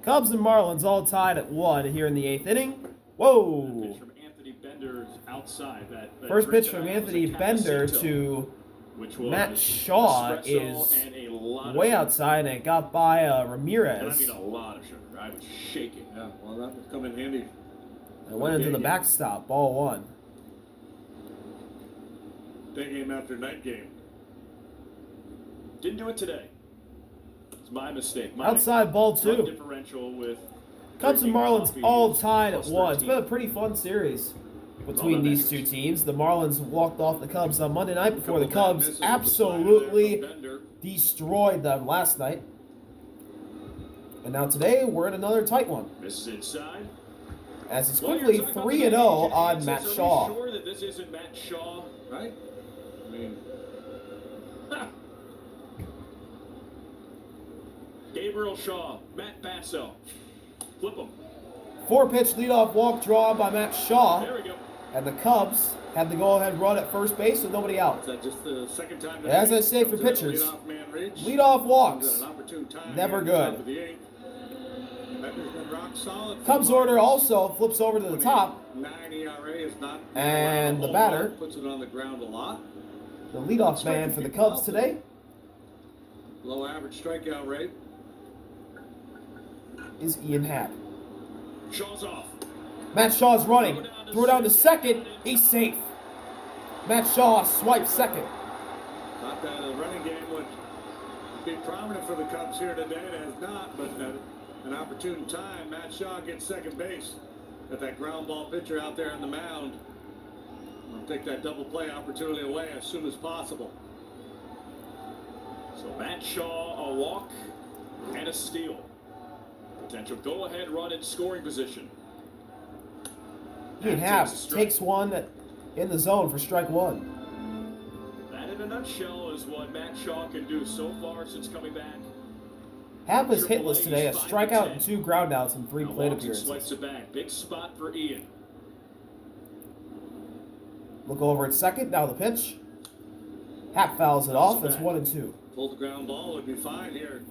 Cubs and Marlins all tied at 1 here in the 8th inning. Whoa! Pitch from Anthony Bender outside. That First pitch from Anthony Bender to Matt Shaw is way outside, and it got by Ramirez. And I mean a lot of sugar. I was shaking. Yeah, well, that would come in handy. It went into the backstop, ball 1. Day game after night game. Didn't do it today. It's my mistake. Outside, ball 2. Differential with Cubs and Marlins all tied at 1. It's been a pretty fun series between these two teams. The Marlins walked off the Cubs on Monday night before the Cubs absolutely destroyed them last night. And now today, we're in another tight one. Misses inside. As it's quickly 3-0 on Matt Shaw. Are we sure that this isn't Matt Shaw? Right? I mean... Gabriel Shaw, Matt Basso. Flip him. 4-pitch leadoff walk drawn by Matt Shaw. There we go. And the Cubs had the go-ahead run at first base with nobody out. Is that just the second time? As I say for pitchers, leadoff walks, never good. Cubs order also flips over to the top. And the batter, puts it on the ground a lot. the leadoff man for the Cubs today, low average strikeout rate, is Ian Happ. Shaw's off. Matt Shaw's running. Threw it down to second. He's safe. Matt Shaw swipes second. Not that a running game would be prominent for the Cubs here today. It has not, but an opportune time. Matt Shaw gets second base. Got that ground ball pitcher out there on the mound. I'll take that double play opportunity away as soon as possible. So Matt Shaw, a walk and a steal. Potential go-ahead run in scoring position. Ian Happ takes one in the zone for strike 1. That in a nutshell is what Matt Shaw can do so far since coming back. Happ is hitless today, a strikeout and 2 groundouts in 3 plate appearances. Swipes it back. Big spot for Ian. Look over at second, now the pitch. Happ fouls it off, it's 1-2. Pull the ground ball would be fine here.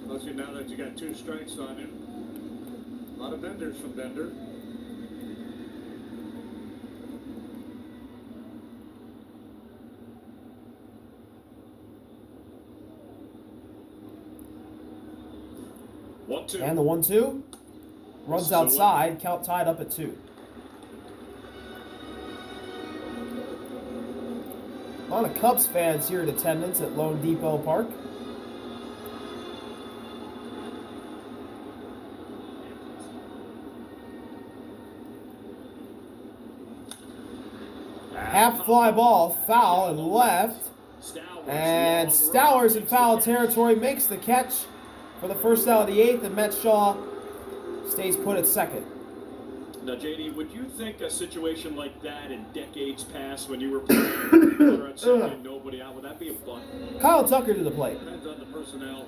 Especially now that you got 2 strikes on him. A lot of benders from Bender. And the 1-2 runs outside, count tied up at 2. A lot of Cubs fans here in attendance at Lone Depot Park. Half fly ball, foul and left. And Stowers in foul territory makes the catch for the first out of the 8th, and Matt Shaw stays put at second. Now, JD, would you think a situation like that in decades past when you were playing at second and nobody out, would that be a bunt? Kyle Tucker to the plate. Depends on the personnel.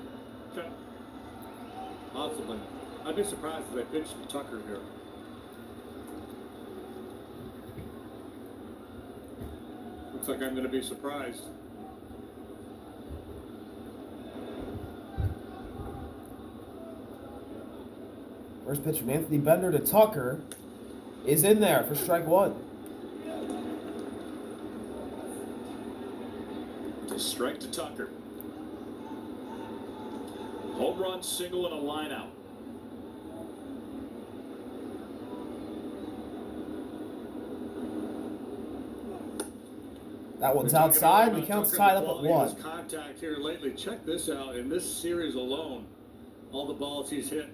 Possibly. I'd be surprised if they pitched to Tucker here. Looks like I'm going to be surprised. First pitch from Anthony Bender to Tucker is in there for strike 1. To strike to Tucker. Home run, single, and a line out. That one's outside. The count's tied up at 1. Contact here lately. Check this out. In this series alone, all the balls he's hit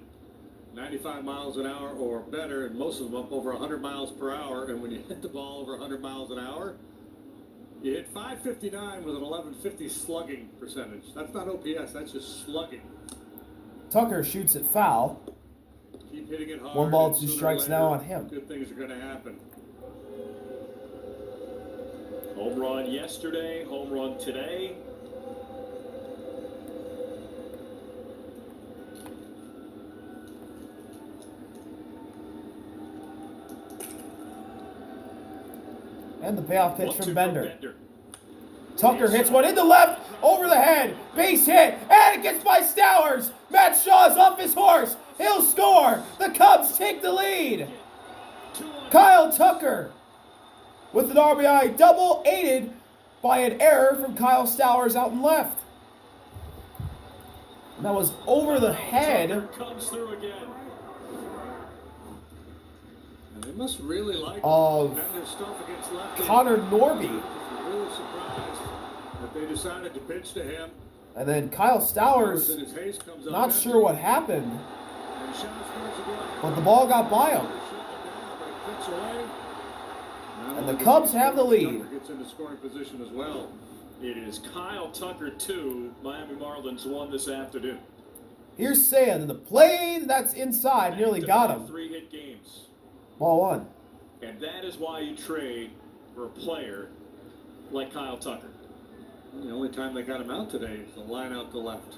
95 miles an hour or better, and most of them up over 100 miles per hour. And when you hit the ball over 100 miles an hour, you hit 559 with an 1150 slugging percentage. That's not OPS. That's just slugging. Tucker shoots it foul. Keep hitting it hard. 1 ball, 2 strikes now on him. Good things are going to happen. Home run yesterday, home run today. And the payoff pitch from Bender. Tucker hits one into left, over the head, base hit, and it gets by Stowers. Matt Shaw's off his horse. He'll score. The Cubs take the lead. Kyle Tucker with an RBI double, aided by an error from Kyle Stowers out and left. And that was over the head Comes through again. And they must really like of Bender's stuff against lefty. Connor Norby. Really surprised that they decided to pitch to him. And then Kyle Stowers, And his haze comes up not empty. sure what happened, And Shaw scores again. but the ball got by him. Kicks away. And the Cubs have the lead. Tucker gets into scoring position as well. It is Kyle Tucker 2, Miami Marlins 1 this afternoon. Here's Sand in the play. That's inside. Nearly got him. 3-hit games. Ball one. And that is why you trade for a player like Kyle Tucker. The only time they got him out today is the line out to left.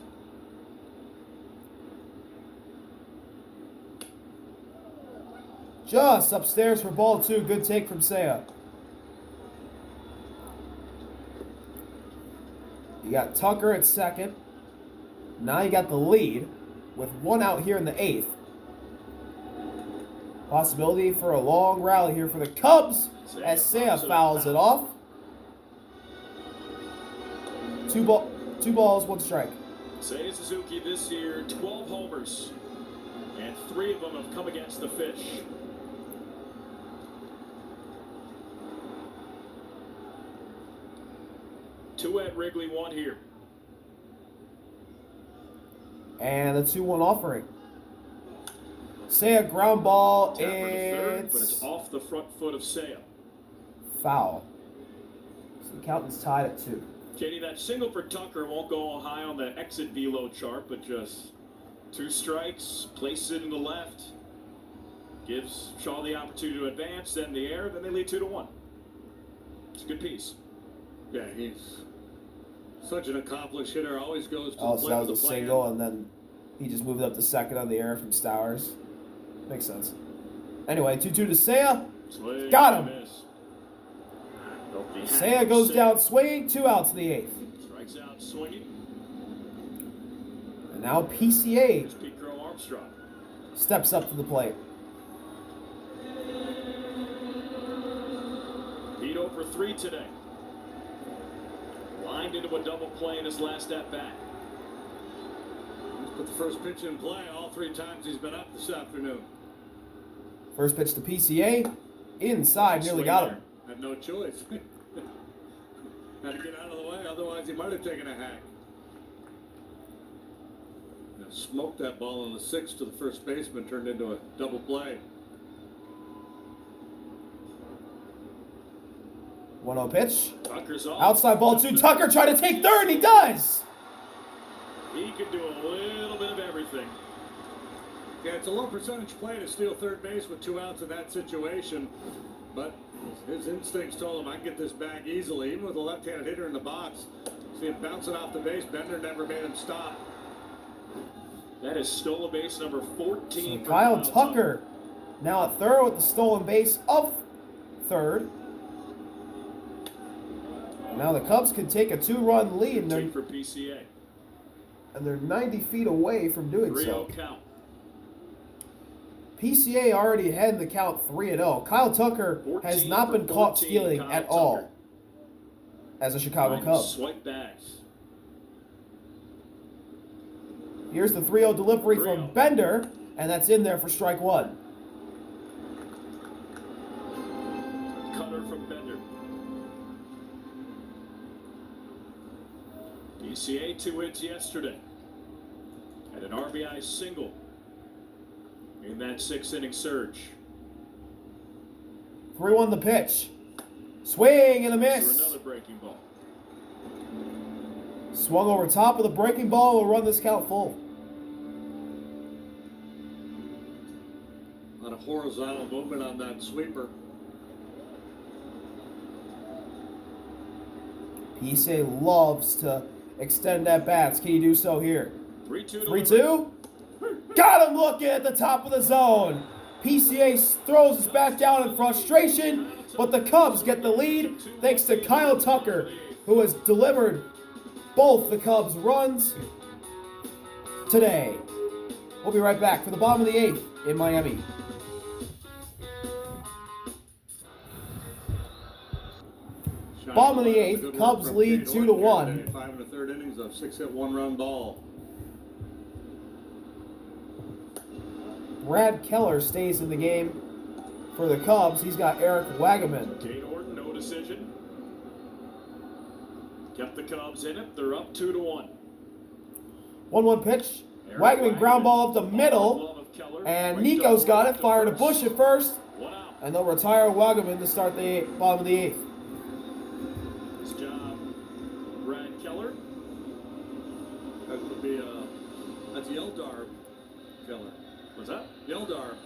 Just upstairs for ball two. Good take from Seiya. You got Tucker at second. Now you got the lead with one out here in the eighth. Possibility for a long rally here for the Cubs as Seiya fouls it off. Two balls, one strike. Seiya Suzuki this year, 12 homers. And 3 of them have come against the Fish. Two at Wrigley, 1 here. And the 2-1 offering. Seiya ground ball. Tap for the third, but It's it's off the front foot of Seiya. foul. So the count is tied at 2. Katie, that single for Tucker won't go high on the exit velo chart, but just 2 strikes, places it in the left, gives Shaw the opportunity to advance, then the air, then they lead 2-1. It's a good piece. Yeah, he's such an accomplished hitter. Always goes to Oh, the so plate that with was a the plan. single, and then he just moved up to second on the air from Stowers. Makes sense. Anyway, 2-2 to Seiya. Swing, Got him. miss. Don't be happy. Seiya goes down swinging. 2 outs in the 8th. Strikes out swinging. And now PCA Here's Pete Crow Armstrong. steps up to the plate. Pete over 3 today. Lined into a double play in his last at bat. He's put the first pitch in play all 3 times he's been up this afternoon. First pitch to PCA. Inside, nearly Swing got there. him. Had no choice. Had to get out of the way, otherwise he might have taken a hack. Now, smoked that ball in the 6th to the first baseman, turned into a double play. 1-0 pitch. Tucker's off. Outside ball 2. Tucker trying to take third. He does. He can do a little bit of everything. Yeah, it's a low percentage play to steal third base with 2 outs in that situation, but his instincts told him I can get this bag easily, even with a left-handed hitter in the box. See him bouncing off the base. Bender never made him stop. That is stolen base number 14. So for Kyle Tucker now at third with the stolen base of third. Now the Cubs can take a 2-run lead, and Take for PCA. they're 90 feet away from doing 3-0 so. count. PCA already ahead in the count 3-0. Kyle Tucker has 14 not been for caught 14, stealing Kyle at Tucker. all as a Chicago Nine Cub. Swipe backs. Here's the 3-0 delivery 3-0. from Bender, and that's in there for strike 1. Cutter from Bender. PCA 2 hits yesterday. Had an RBI single in that 6-inning surge. 3-1 the pitch. Swing and a For miss. another breaking ball. Swung over top of the breaking ball. Will run this count full. A lot of horizontal movement on that sweeper. PCA loves to extend at bats. Can he do so here? 3-2. 3-2. Got him looking at the top of the zone. PCA throws us back down in frustration, but the Cubs get the lead thanks to Kyle Tucker. who has delivered both the Cubs runs today. We'll be right back for the bottom of the 8th in Miami. Bottom of the 8th, Cubs lead 2-1. 5 1/3 innings of 6-hit 1-run ball. Brad Keller stays in the game for the Cubs. He's got Eric Wagaman. Kate Orton, no decision. Kept the Cubs in it. They're up 2-1. 1-1 pitch. Wagaman ground ball up the middle. And Nico's got it. Fired to Bush at first. And they'll retire Wagaman to start the bottom of the 8th. Nice job, Brad Keller. That would be that's Yeldar Keller. What's that? Yeldar.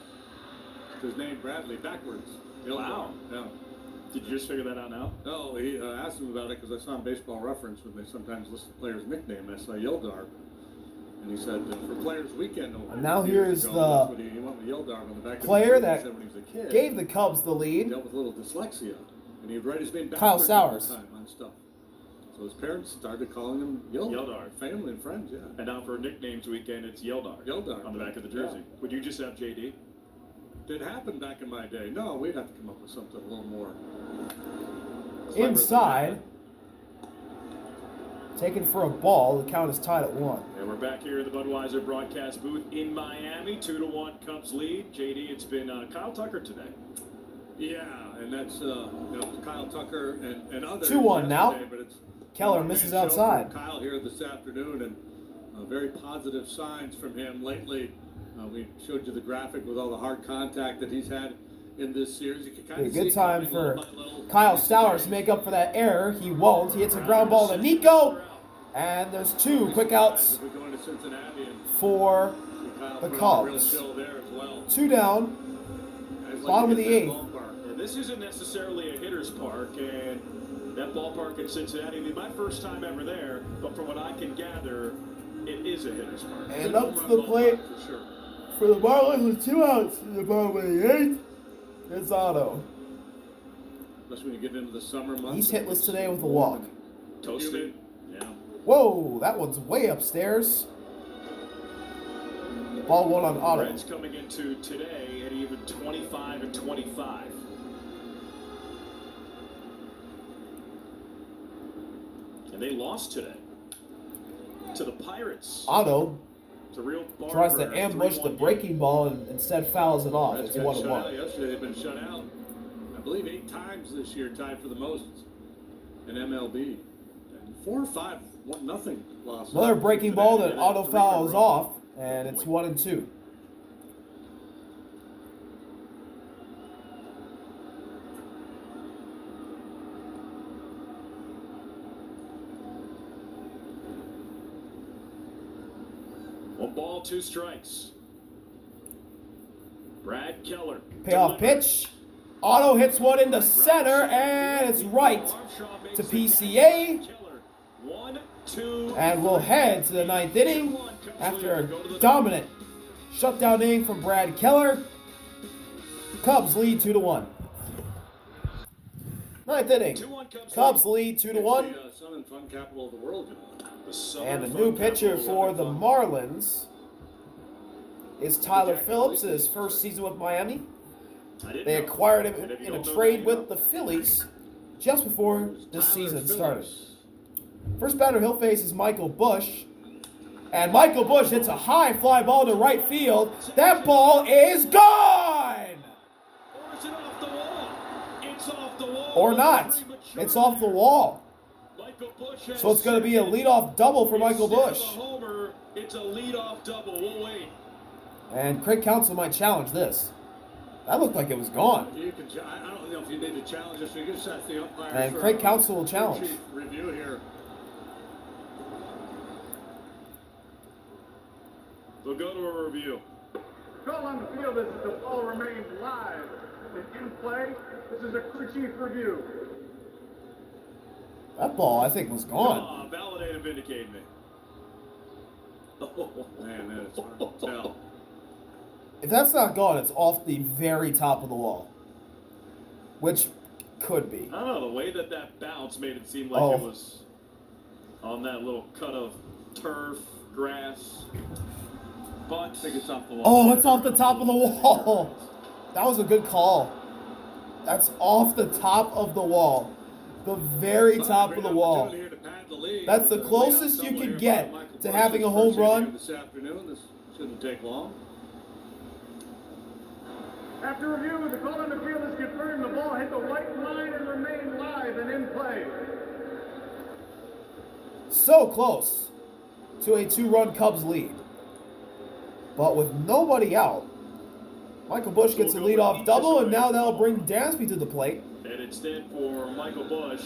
His name Bradley backwards. Yeldar. Wow. Yeah. Did you just figure that out now? No, he asked him about it because I saw in Baseball Reference when they sometimes list the player's nickname. I saw Yeldar, and he said for Players Weekend. And now here is he the went with Yeldar on the back player of that when he was a kid. gave the Cubs the lead. He dealt with a little dyslexia, and he'd write his name Kyle backwards all the Stowers. time on stuff. So his parents started calling him Yeldar. Family and friends, yeah. And now for nicknames weekend, it's Yeldar. Yeldar. On the back of the jersey. Yeah. Would you just have JD? Did it happen back in my day? No, we'd have to come up with something a little more. Inside. Taken for a ball. The count is tied at 1. And we're back here in the Budweiser broadcast booth in Miami. 2-1 Cubs lead. JD, it's been Kyle Tucker today. Yeah, and that's Kyle Tucker and others. 2-1 now. But it's Keller misses outside. Kyle here this afternoon, and very positive signs from him lately. We showed you the graphic with all the hard contact that he's had in this series. You can kind of A good see time for little. Kyle Stowers to make up for that error. He won't. He hits a ground ball to Nico. And there's 2 quick outs We're going to Cincinnati and for Kyle the put on a real Cubs. show there as well. 2 down. Guys like Bottom to of the hit that 8th. ballpark. And this isn't necessarily a hitter's park, and that ballpark in Cincinnati, it'll be my first time ever there, but from what I can gather, it is a hitter's park. And up to the plate For sure. for the Marlins with 2 outs in the bottom of the 8th. It's Otto. Especially when you get into the summer months. He's hitless today with a walk. Toasted. Yeah. Whoa, that one's way upstairs. Ball 1 on Otto. Reds coming into today at even 25-25. And they lost today to the Pirates. Otto It's a real tries to barn burner, ambush the 3-1 breaking ball and instead fouls it off. Reds It's got shut out 1-1. yesterday. They've been shut out, I believe, 8 times this year, tied for the most in MLB. And 4 or 5, 1-0 losses. Another breaking ball that Otto fouls off, and it's 1-2. One ball, 2 strikes. Brad Keller. Payoff pitch. Otto hits one into center, and it's right to PCA. And we'll head to the 9th inning after a dominant shutdown inning from Brad Keller. Cubs lead 2-1. 9th inning. Cubs lead 2-1. The sun and fun capital of the world, you know. And a new pitcher for the Marlins is Tyler Phillips in his first season with Miami. They acquired him in a trade with the Phillies just before this season started. First batter he'll face is Michael Bush. And Michael Bush hits a high fly ball to right field. That ball is gone! Or is it off the wall? It's off the wall. Or not. It's off the wall. So it's going to be a leadoff double for Michael Bush. It's a leadoff double. We'll wait. And Craig Counsell might challenge this. That looked like it was gone. You can, I don't know if you need to challenge this. You just ask the umpire. And Craig Counsell will challenge. Review here. We'll go to a review. Call on the field as the ball remains live. In play, this is a crew chief review. That ball, I think, was gone. Oh, validate and vindicate me. Oh, man, it's hard to tell. If that's not gone, it's off the very top of the wall. Which Could be. I don't know, the way that bounce made it seem like Oh. it was on that little cut of turf, grass. But I think it's off the wall. Oh, it's off the top of the wall. That was a good call. That's off the top of the wall. The very top of the wall. That's the closest you can get to having a home run. This afternoon, this shouldn't take long. After review, the call on the field is confirmed. The ball hit the white line and remained live and in play. So close to a 2-run Cubs lead. But with nobody out, Michael Busch gets a leadoff double, and now that'll bring Dansby to the plate. And instead for Michael Busch,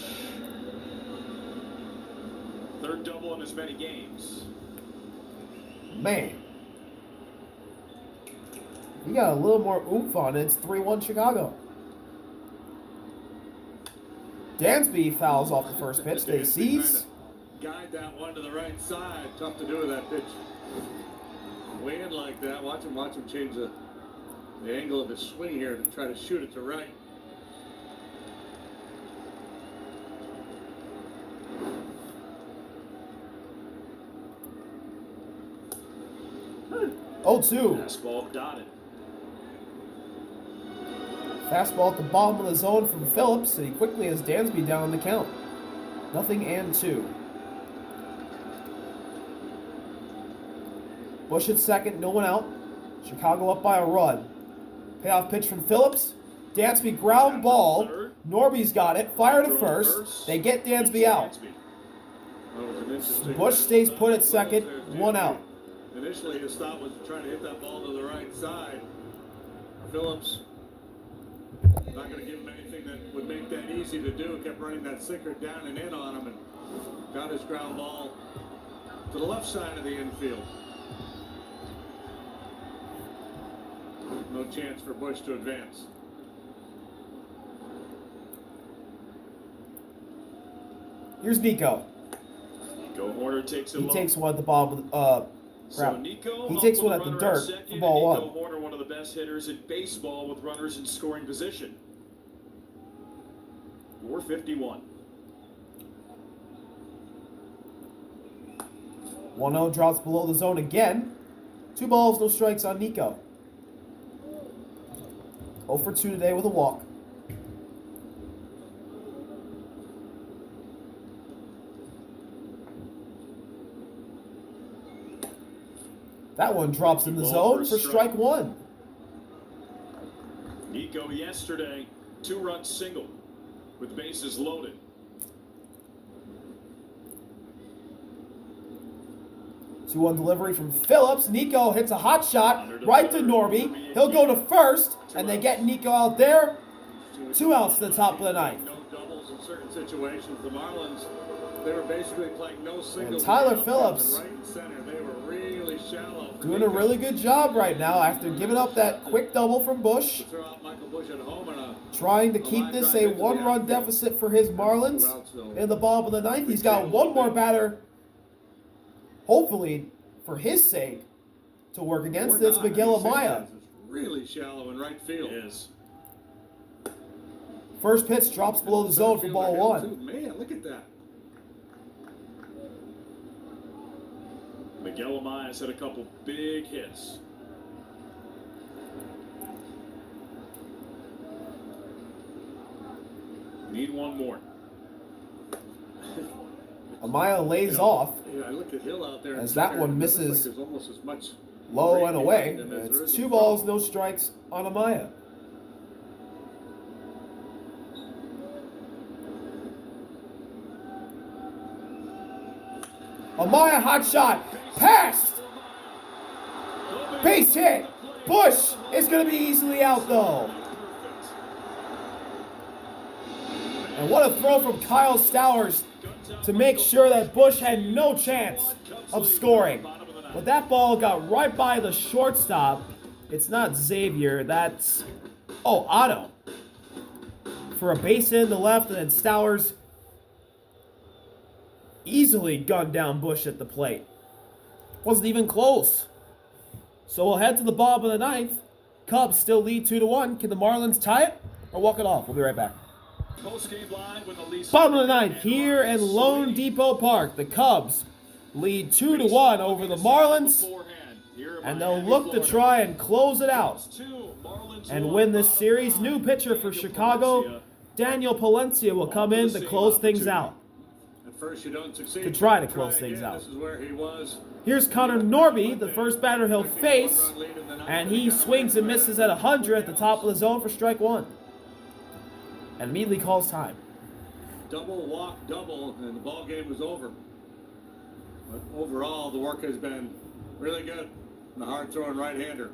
third double in as many games. Man. He got a little more oomph on it. It's 3-1 Chicago. Dansby fouls off the first pitch. They seize. Guide that one to the right side. Tough to do with that pitch. Way in like that. Watch him change the angle of his swing here to try to shoot it to right. Oh, 2. Fastball dotted. Fastball at the bottom of the zone from Phillips, and he quickly has Dansby down on the count. 0-2. Busch at second, no one out. Chicago up by a run. Payoff pitch from Phillips. Dansby ground ball. Norby's got it. Fire to first. They get Dansby out. Busch stays put at second, 1 out. Initially, his thought was to try to hit that ball to the right side. Phillips, not going to give him anything that would make that easy to do. Kept running that sinker down and in on him and got his ground ball to the left side of the infield. No chance for Busch to advance. Here's Nico. Nico Horner takes it He low. takes one at the bottom of So Nico, he takes up one with at the runner dirt second, for ball and Nico 1. Horner, one of the best hitters in baseball with runners in scoring position. 451. 1-0 drops below the zone again. 2 balls, no strikes on Nico. 0 for 2 today with a walk. That one drops in the zone for strike 1. Nico yesterday, 2-run single with bases loaded. Two-one delivery from Phillips. Nico hits a hot shot right to Norby. He'll go to first, and they get Nico out there. 2 outs to the top of the ninth. No doubles in certain situations. The Marlins, they were basically playing no singles. And Tyler Phillips right and center. They were really shallow. doing a really good job right now after giving up that quick double from Busch. Throw out Michael Busch at home and Trying to keep this a 1-run deficit for his Marlins. In the bottom of the ninth, he's got one more batter, hopefully for his sake, to work against. It's Miguel Amaya. Really shallow in right field. It is. First pitch drops below the zone for ball 1. Man, look at that. Miguel Amaya's had a couple big hits. Need one more. Amaya lays off Yeah, I looked at Hill out there. as that one misses there's almost as much low and away. behind him as there It's is 2 in balls, front. no strikes on Amaya. Amaya, hot shot, passed, base hit. Busch is going to be easily out though. And what a throw from Kyle Stowers to make sure that Busch had no chance of scoring. But that ball got right by the shortstop. It's not Xavier, that's, Otto. For a base hit in the left, and then Stowers easily gunned down Busch at the plate. Wasn't even close. So we'll head to the bottom of the ninth. Cubs still lead 2-1. Can the Marlins tie it or walk it off? We'll be right back. Post-game live with Elise. Bottom of the ninth, here in Lone Depot Park, the Cubs lead 2-1 over the Marlins, and they'll look to try and close it out and win this series. New pitcher for Chicago, Daniel Palencia, will come in to close things out. At first you don't succeed. To try to close things out. This is where he was. Here's Connor Norby, the first batter he'll face, and he swings and misses at 100 at the top of the zone for strike one. And immediately calls time. Double, walk, double, and the ball game was over. But overall, the work has been really good. The hard-throwing right-hander.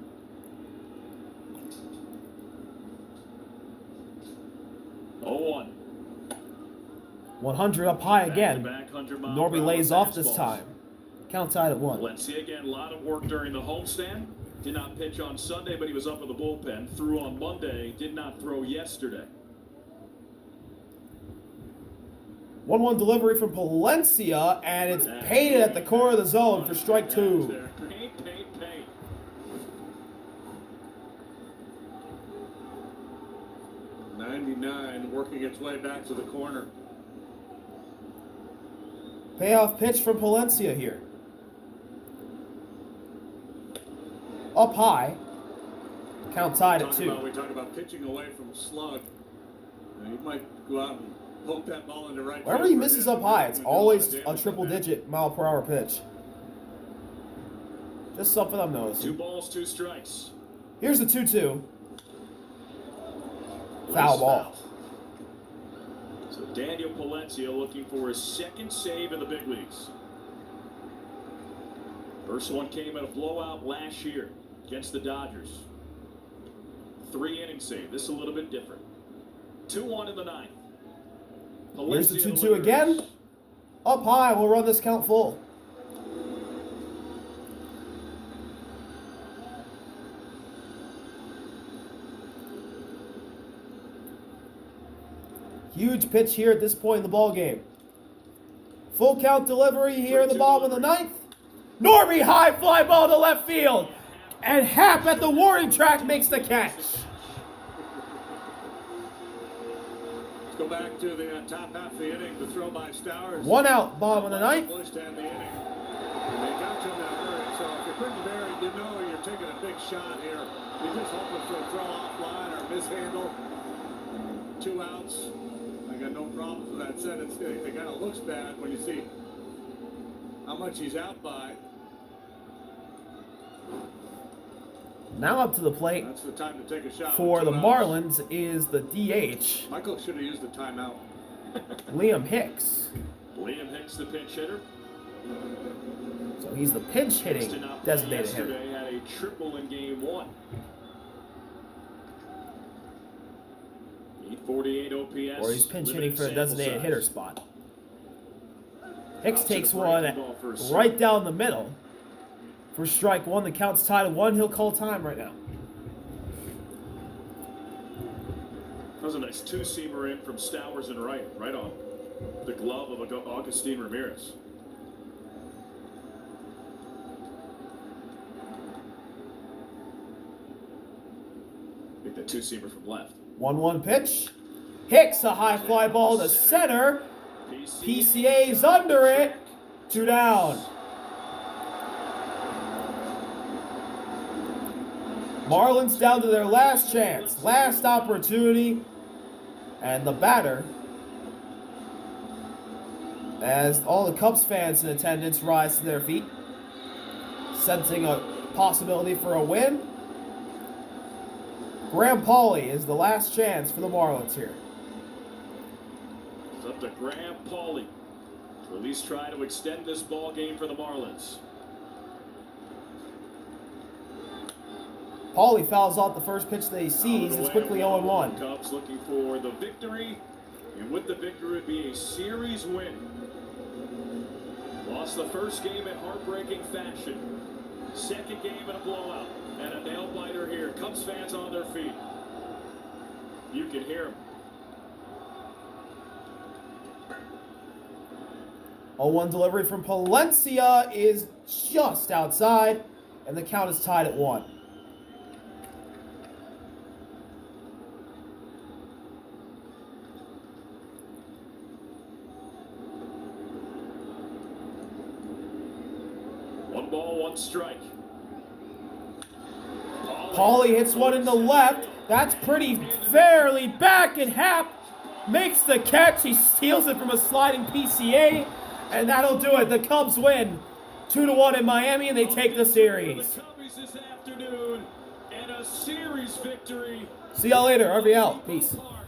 Oh, 100 up high again. Norby lays off this time. Count tied at 1. Valencia again, a lot of work during the homestand. Did not pitch on Sunday, but he was up in the bullpen. Threw on Monday, did not throw yesterday. 1-1 delivery from Palencia, and it's painted at the corner of the zone for strike two. Paint. 99 working its way back to the corner. Payoff pitch from Palencia here. Up high. Count tied at 2. We talk about pitching away from a slug. You might go out and poke that ball into right. Wherever he misses up high, it's always a triple-digit mile-per-hour pitch. Just something I'm noticing. 2 balls, 2 strikes. Here's the 2-2. Foul ball. So Daniel Palencia looking for his second save in the big leagues. First one came in a blowout last year against the Dodgers. 3-inning save. This is a little bit different. 2-1 in the ninth. Here's the 2-2 again. Up high. We'll run this count full. Huge pitch here at this point in the ball game. Full count delivery here in the bottom of the ninth. Norby, high fly ball to left field. And Happ at the warning track makes the catch. Let's go back to the top half of the inning. The throw by Stowers. 1 out, bottom of the ninth. And they got to him that early. So if you're putting Barry, you know you're taking a big shot here. You're just hoping for a throw offline or mishandle. 2 outs. I got no problems with that. Said it kind of looks bad when you see how much he's out by. Now up to the plate. That's the time to take a shot for the outs. Marlins is the DH. Michael should have used the timeout. Liam Hicks. Liam Hicks, the pinch hitter. So he's the pinch hitting designated hitter. Yesterday had a triple in game 1. 848 OPS. Or he's pinch hitting for a designated hitter spot. Hicks takes one right down the middle for strike 1. The count's tied at 1. He'll call time right now. That was a nice 2-seamer in from Stowers and right on the glove of Augustine Ramirez. I think the 2-seamer from left. 1-1 pitch. Hicks, a high fly ball to center. PCA's under it. 2 down. Marlins down to their last chance, last opportunity, and the batter, as all the Cubs fans in attendance rise to their feet, sensing a possibility for a win. Graham Pauley is the last chance for the Marlins here. It's up to Graham Pauley to at least try to extend this ball game for the Marlins. Pauley fouls out the first pitch that he sees. It's quickly 0-1. Cubs looking for the victory, and with the victory would be a series win. Lost the first game in heartbreaking fashion. Second game in a blowout, and a nail biter here. Cubs fans on their feet. You can hear them. 0-1 delivery from Palencia is just outside, and the count is tied at 1. 1 strike. Paulie hits one in the left. That's pretty fairly back, and Happ makes the catch. He steals it from a sliding PCA, and that'll do it. The Cubs win 2-1 in Miami, and they take the series. The Cubbies this afternoon, and a series victory. See y'all later. RV out. Peace. Park.